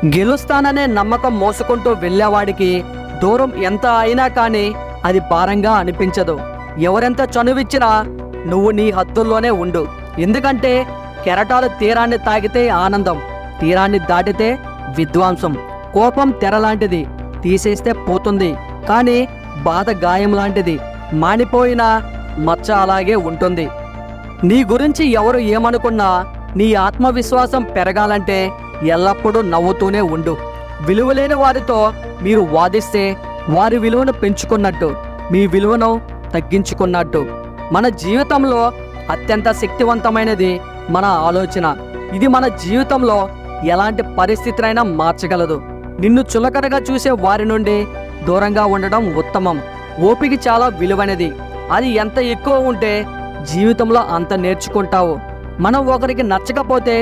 గెలుస్తాననే నమ్మకం మోసుకుంటూ వెళ్ళేవాడికి దూరం ఎంత అయినా కానీ అది భారంగా అనిపించదు. ఎవరెంత చనువిచ్చినా నువ్వు నీ హద్దుల్లోనే ఉండు. ఎందుకంటే కెరటాలు తీరాన్ని తాకితే ఆనందం, తీరాన్ని దాటితే విధ్వంసం. కోపం తెరలాంటిది, తీసేస్తే పోతుంది, కానీ బాధ గాయం లాంటిది, మానిపోయిన మచ్చ అలాగే ఉంటుంది. నీ గురించి ఎవరు ఏమనుకున్నా నీ ఆత్మవిశ్వాసం పెరగాలంటే ఎల్లప్పుడూ నవ్వుతూనే ఉండు. విలువలేని వారితో మీరు వాదిస్తే వారి విలువను పెంచుకున్నట్టు, మీ విలువను తగ్గించుకున్నట్టు. మన జీవితంలో అత్యంత శక్తివంతమైనది మన ఆలోచన. ఇది మన జీవితంలో ఎలాంటి పరిస్థితినైనా మార్చగలదు. నిన్ను చులకనగా చూసే వారి నుండి దూరంగా ఉండడం ఉత్తమం. ఓపిక చాలా విలువైనది. అది ఎంత ఎక్కువ ఉంటే జీవితంలో అంత నేర్చుకుంటావు. మనం ఒకరికి నచ్చకపోతే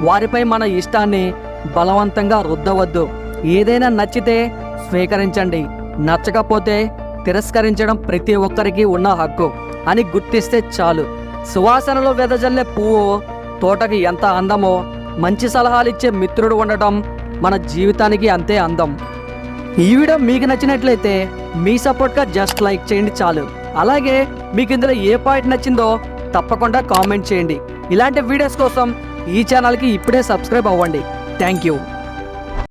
వారిపై మన ఇష్టాన్ని బలవంతంగా రుద్దవద్దు. ఏదైనా నచ్చితే స్వీకరించండి, నచ్చకపోతే తిరస్కరించడం ప్రతి ఒక్కరికి ఉన్న హక్కు అని గుర్తిస్తే చాలు. సువాసనలో వెదజల్లే పువ్వు తోటకి ఎంత అందమో, మంచి సలహాలిచ్చే మిత్రుడు ఉండటం మన జీవితానికి అంతే అందం. ఈ వీడియో మీకు నచ్చినట్లయితే మీ సపోర్ట్గా జస్ట్ లైక్ చేయండి చాలు. అలాగే మీకు ఇందులో ఏ పాయింట్ నచ్చిందో తప్పకుండా కామెంట్ చేయండి. ఇలాంటి వీడియోస్ కోసం ఈ ఛానల్కి ఇప్పుడే సబ్స్క్రైబ్ అవ్వండి. Thank you.